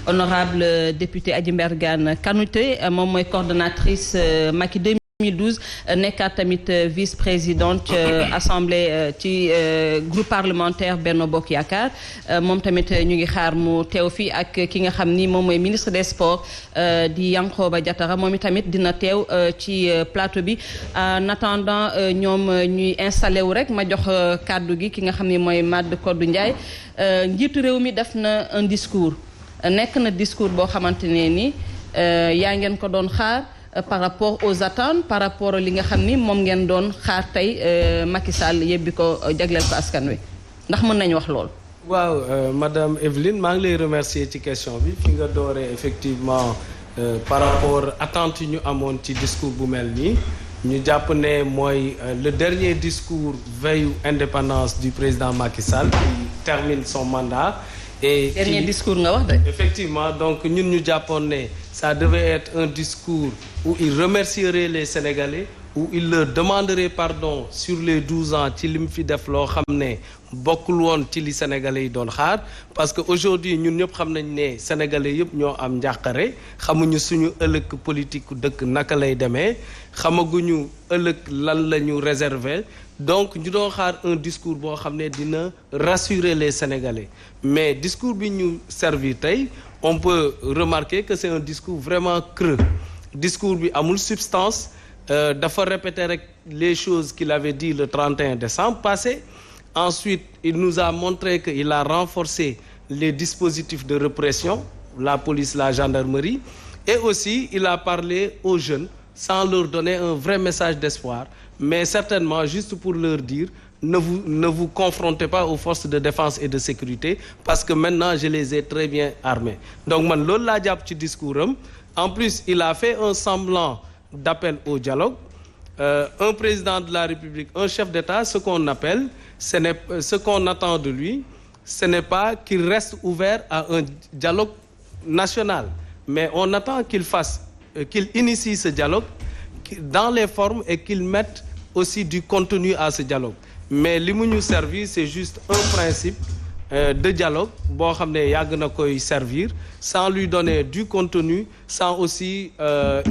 honorable député Adji Mbergane Kanouté moom mooy coordonnatrice Macky 2012 nekkaat tamit vice-présidente assemblée ci groupe parlementaire Benno Bokk Yaakaar moom tamit ñu ngi xaar mu teew fii ak ki nga xam ni moom mooy ministre des sports di Yankhoba Diattara moom itamit dina teew ci plateau bi en attendant ñoom ñuy installé wu rek ma jox kàddu gi ki nga xam ni mooy Made Codou Ndiaye njiitu réew mi def na un discours nekk na discours boo xamante ne ni yaa ngeen ko doon xaar par rapport aux attentes par rapport li nga xam ni moom ngeen doon xaar tey Macky Sall yebbi ko jagleel ko askan wi ndax mën nañu wax lool. waaw madame Evelyne maa ngi lay remercier ci question bi fi nga dooree effectivement par rapport attentes yi ñu amoon ci discours bu mel nii ñu jàpp ne mooy le dernier discours veille indépendance du président Macky Sall qui termine son mandat. Et dernier discours nga wax de. Effectivement donc ñun ñu jàppoon ne ça devait être un discours où il remercierait les Sénégalais où il leur demanderait pardon sur les 12 ans ci li mu fi def loo xam ne bokkul woon ci li Sénégalais yi doon xaar parce que aujourd'hui ñun ñëpp xam nañ ne Sénégalais yëpp ñoo am njàqare xamuñu suñu ëllëg politique dëkk naka lay demee xamaguñu ëllëg lan la ñu réserver donc ñu doon xaar un discours boo xam ne dina rassurer les Sénégalais mais discours bi ñu servi tey on peut remarquer que c'est un discours vraiment creux discours bi amul substance dafa répéter rek les choses qu'il avait dit le 31 décembre passé ensuite il nous a montré que il a renforcé les dispositifs de répression la police la gendarmerie et aussi il a parlé aux jeunes sans leur donner un vrai message d'espoir mais certainement juste pour leur dire ne vous confrontez pas aux forces de défense et de sécurité parce que maintenant je les ai très bien armés donc man loolu laa jàpp ci discours am en plus il a fait un semblant d'appel au dialogue un président de la République un chef d'État ce qu'on appelle ce qu'on attend de lui ce n'est pas qu'il reste ouvert à un dialogue national mais on attend qu'il initie ce dialogue dans les formes et qu'il mette aussi du contenu à ce dialogue mais li mu ñu servir c'est juste un principe de dialogue boo xam ne yàgg na koy servir sans lui donner du contenu sans aussi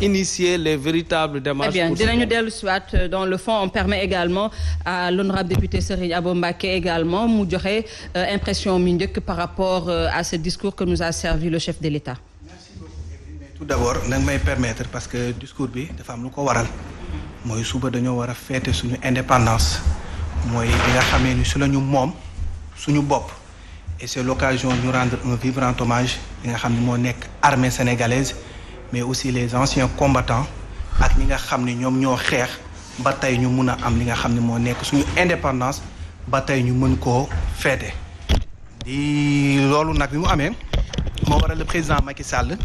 initier les véritables démarches. Très bien dinañu dellu siwaat dans le fond on permet également à l'honorable député Serigne Abo Mbacké également mu joxe impression mi njëkk par rapport à ce discours que nous a servi le chef de l'État. Merci beaucoup mais tout d'abord nag may permettre parce que discours bi dafa am lu ko waral mooy suba dañoo war a fêter suñu indépendance mooy li nga xamee ni su la ñu moom suñu bopp. Et c'est l'occasion de nous rendre un vibrant hommage li nga xam ne moo nekk armée sénégalaise mais aussi les anciens combattants ak ñi nga xam ne ñoom ñoo xeex ba tey ñu mun a am li nga xam ne moo nekk suñu indépendance ba tey ñu mën koo féete. di loolu nag bi mu amee moo waral le président Macky Sall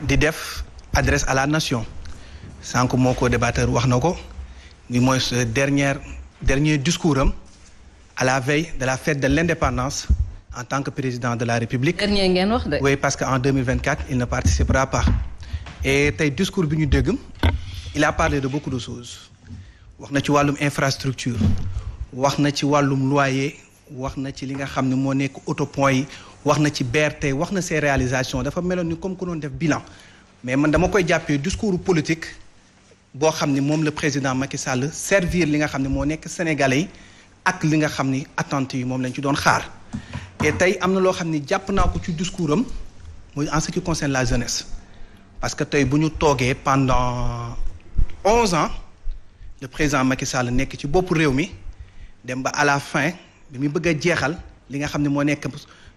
di def adresse à la nation sànq moo ko débatteur wax na ko ni mooy ce dernier discours am à la veille de la fête de l'indépendance. En tant que président de la République. dernier ngeen wax de. Oui parce que en 2024 il ne participera pas. et tey discours bi ñu dégg il a parlé de beaucoup de choses wax na ci wàllum infrastructure wax na ci wàllum loyer wax na ci li nga xam ne moo nekk autopont yi wax na ci BRT wax na ses réalisations dafa meloon ni comme ku doon def bilan mais man dama koy jàppee discours politique boo xam ne moom le président Macky Sall servir li nga xam ne moo nekk sénégalais yi ak li nga xam ni attentes yi moom lañ ci doon xaar. et tey am na loo xam ni jàpp naa ko ci discours am mooy en ce qui concerne la jeunesse parce que tey bu ñu toogee pendant 11 ans le président Macky Sall nekk ci bopp réew mi dem ba à la fin bi mu bëgg a jeexal li nga xam ne moo nekk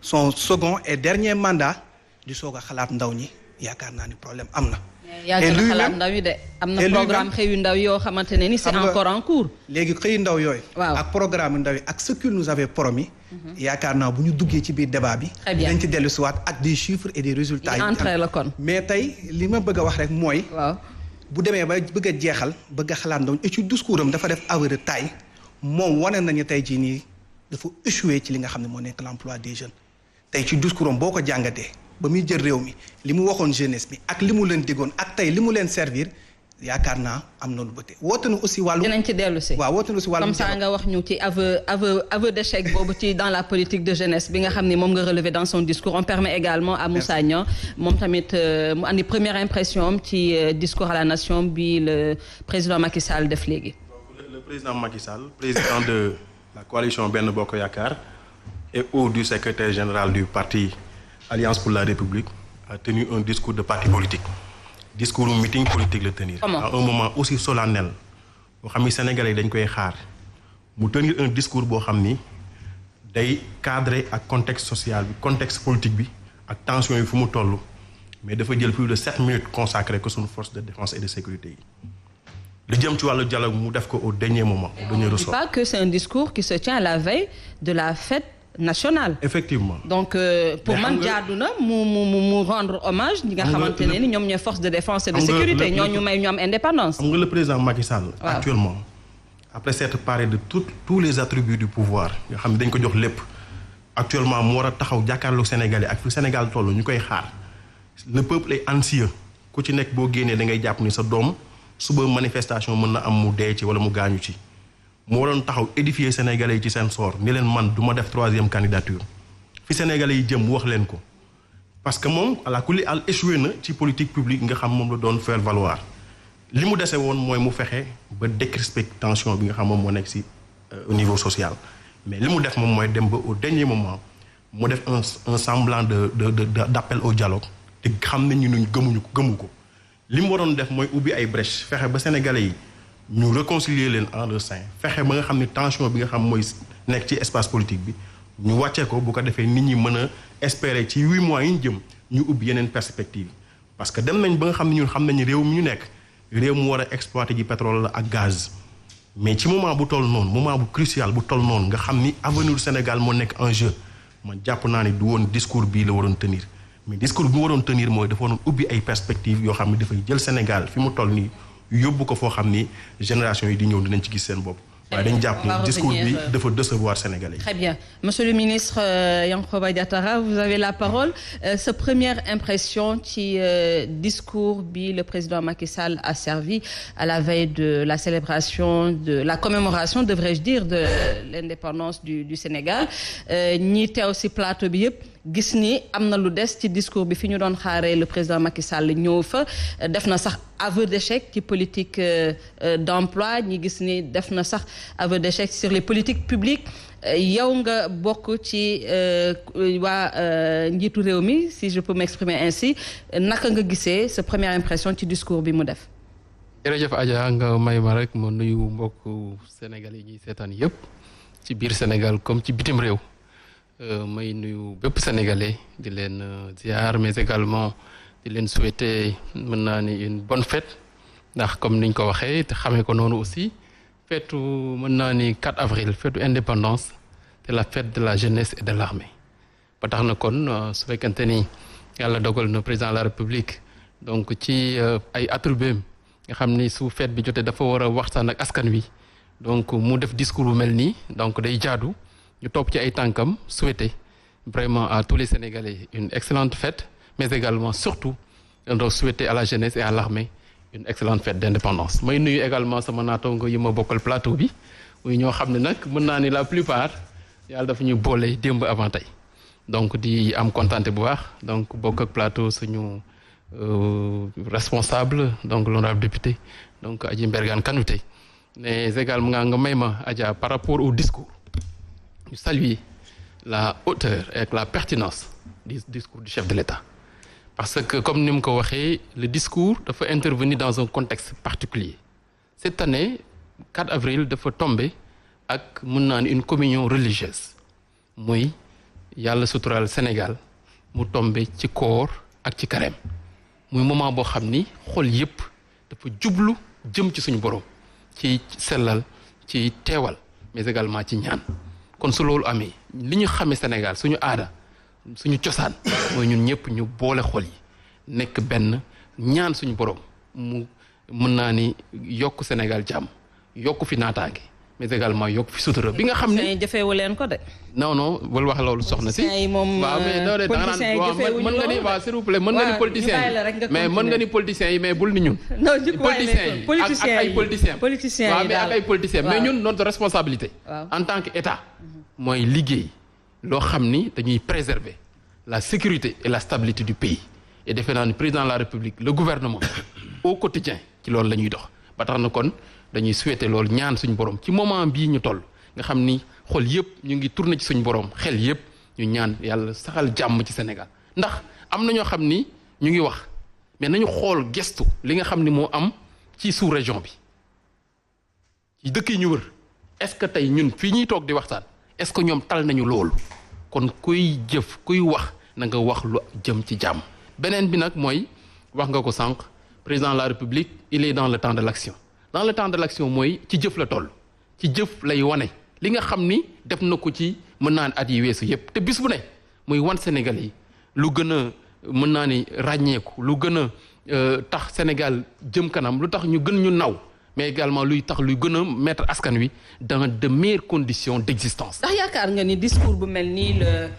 son second et dernier mandat di soog a xalaat ndaw ñi yaakaar naa ni problème am na. yaa ngi xalaat ndaw yi de am na programme xëyu ndaw yoo xamante ne ni c'est encore en cours. léegi xëyu ndaw yooyu. waaw ak programme ndaw yi ak ce qu'il nous avait promis. yaakaar naa bu ñu duggee ci biir débat bi. très bien dañ ci dellu siwaat ak des chiffres et des résultats. yi entré la kon. mais tey li ma bëgg a wax rek mooy. waaw bu demee ba bëgg a jeexal bëgg a xalaat ndaw et ci discours am dafa def aveu de taille moom wane nañu tey jii nii dafa échoué ci li nga xam ne moo nekk l'emploi des jeunes tey ci discours am boo ko jàngatee. ba muy jël réew mi li mu waxoon jeunesse bi ak li mu leen diggoon ak tey li mu leen servir yaakaar naa am na lu bëte woote na aussi wàllu. dinañ ci dellu si. waaw woote na aussi wàllu. comme ça nga wax ñu ci aveu d'échec boobu ci dans la politique de jeunesse bi nga xam ni moom nga relevé dans son discours. On permet également à Moussa Niang moom tamit mu andi première impression am ci discours à la nation bi le président Macky Sall def léegi. Le président Macky Sall, président de la coalition Benno Bokk Yakaar et ou du secrétaire général du parti Alliance pour la République, a tenu un discours de parti politique. Discours meeting politique le tenir. Comment? À un moment aussi solennel boo xam ni Sénégalais dañ koy xaar mu tenir un discours boo xam ni day cadré ak contexte social bi contexte politique bi ak tension yi fu mu toll mais dafa jël plus de 7 minutes consacré que suñu force de défense et de sécurité yi. li jëm ci wàllu dialogue mu def ko au dernier moment. au dernier ressort. Pas que c'est un discours qui se tient à la veille de la fête nationale. Effectivement. Donc pour man jaadu na mu rendre hommage ñi nga xamante ne ni ñoom ñooy force de défense et de sécurité ñooñu may ñu am indépendance. xam nga le président Macky Sall. actuellement après s'être paré de tous les attributs du pouvoir nga xam ne dañ ko jox lépp actuellement mu war a taxaw jàkkaarloo Sénégalais ak fi Sénégal toll ñu koy xaar le peuple est anxieux ku ci nekk boo génnee da ngay jàpp ni sa doom suba manifestation mën na am mu dee ci wala mu gaañu ci. moo waroon taxaw édifier Sénégalais yi ci seen sort ni leen man du ma def 3e candidature fi Sénégalais yi jëm wax leen ko parce que moom à la kulli al échoué na ci politique publique nga xam moom la doon faire valoir li mu dese woon mooy mu fexe ba décrisper tension bi nga xam moom moo nekk si au niveau social mais li mu def moom mooy dem ba au dernier moment mu def un semblant d'appel au dialogue te xam nañ ñu gëmu ko li mu waroon def mooy ubbi ay brèche fexe ba Sénégalais yi ñu réconcilier leen en leur sein fexe ba nga xam ni tension bi nga xam mooy nekk ci espace politique bi ñu wàccee ko bu ko defee nit ñi mën a espérer ci 8 mois yi ñu jëm ñu ubbi yeneen perspective parce que dem nañ ba nga xam ne ñun xam nañ réew mi ñu nekk réew mu war a exploiter ji pétrole la ak gaz mais ci moment bu toll noonu moment bu crucial bu toll noonu nga xam ni avenir du Sénégal moo nekk en jeu man jàpp naa ni du woon discours bii la waroon tenir mais discours bi mu waroon tenir mooy dafa waroon ubbi ay perspectives yoo xam ne dafay jël Sénégal fi mu toll nii yóbbu ko foo xam ni génération yi di ñëw dinañ ci gis seen bopp. waaye dañ jàpp ni discours bi dafa décevoir Sénégalais yi. Très bien. Monsieur le ministre Yankhoba Diattara, vous avez la parole. Sa première impression ci discours bi le président Macky Sall a servi à la veille de la célébration de la commémoration, devrais-je dire, de l'indépendance du Sénégal. ñi teew ci plateau bi yëpp gis ni am na lu des ci discours bi fi ñu doon xaaree le président Macky Sall ñëw fa def na sax aveu d'échec ci politique d'emploi ñi gis ni def na sax aveu d'échec sur les politiques publiques yow nga bokk ci waa njiitu réew mi si je peux m'exprimer ainsi naka nga gisee sa première impression ci discours bi mu def. jërëjëf Adja nga may ma rek ma nuyu mbokku Sénégal yi ñuy seetaan yëpp ci biir Sénégal comme ci bitim réew. may nuyu bépp sénégalais di leen ziar mais également di leen souhaiter mën naa ni une bonne fête ndax comme niñ ko waxee te xamee ko noonu aussi feetu mën naa ni 4 avril feetu indépendance te la fête de la jeunesse et de l'armée ba tax na kon su fekkente ni yàlla dogal na président de la république donc ci ay attributs nga xam ni su fête bi jotee dafa war a waxtaan ak askan wi donc mu def discours bu mel nii donc day jaadu. ñu topp ci ay tànkam souhaiter vraiment à tous les Sénégalais une excellente fête mais également surtout donc souhaiter à la jeunesse et à l'armée une excellente fête d'indépendance may nuyu également sama naataango yi ma bokkal plateau bi muy ñoo xam ne nag mën naa ni la plupart yàlla dafa ñu boole démb avant tey donc di am contenté bu baax donc bokk ak plateau suñu responsable donc l'honorable député donc Adji Mbergane Kanouté mais également nga may ma Adja par rapport au discours ñu saluer la hauteur et la pertinence du discours du chef de l'État parce que comme ni mu ko waxee le discours dafa intervenir dans un contexte particulier cette année 4 avril dafa tomber ak mën naa ni une communion religieuse muy yàlla suturaal Sénégal mu tomber ci koor ak ci carême muy moment boo xam ni xol yépp dafa jublu jëm ci suñu borom ci sellal ci teewal mais également ci ñaan kon su loolu amee li ñu xamee Sénégal suñu aada suñu cosaan mooy ñun ñëpp ñu boole xol yi nekk benn ñaan suñu borom mu mën naa ni yokk Sénégal jàmm yokk fi naataange mais également yokk fi sutura bi nga xam ne jëfeewu leen ko de. non bul wax loolu soxna si. waaw mais non de da nga naan waaw mën nga ni waaw s'il vous plaît mën nga ni politiciens yi mais mën nga ni politiciens yi mais bul ni ñun. politiciens yi ak ay politiciens waaw mais ak ay politiciens mais ñun notre responsabilité. en tant que état. mooy liggéey loo xam ni dañuy préserver la sécurité et la stabilité du pays et defe naa ni président de la République le gouvernement au quotidien ci loolu la ñuy dox ba tax na kon dañuy souhaiter loolu ñaan suñu borom ci moment bii ñu toll nga xam ni xol yëpp ñu ngi tourner ci suñu borom xel yëpp ñu ñaan yàlla saxal jàmm ci Sénégal ndax am na ñoo xam ni ñu ngi wax mais nañu xool gestu li nga xam ni moo am ci sous-région bi ci dëkk yi ñu wër est-ce que tey ñun fii ñuy toog di waxtaan est-ce que ñoom tal nañu loolu kon kuy jëf kuy wax na nga wax lu jëm ci jàmm beneen bi nag mooy wax nga ko sànq président de la République il est dans le temps de l'action dans le temps de l'action mooy ci jëf la toll ci jëf lay wane li nga xam ni def na ko ci mën naa ne at yi weesu yépp te bis bu ne muy wan Sénégal yi lu gën a mën naa ni ràññeeku lu gën a tax Sénégal jëm kanam lu tax ñu gën ñu naw mais également luy tax luy gën a mettre askan wi dans de meilleures conditions d'existence. ndax yaakaar nga ni discours bu mel nii la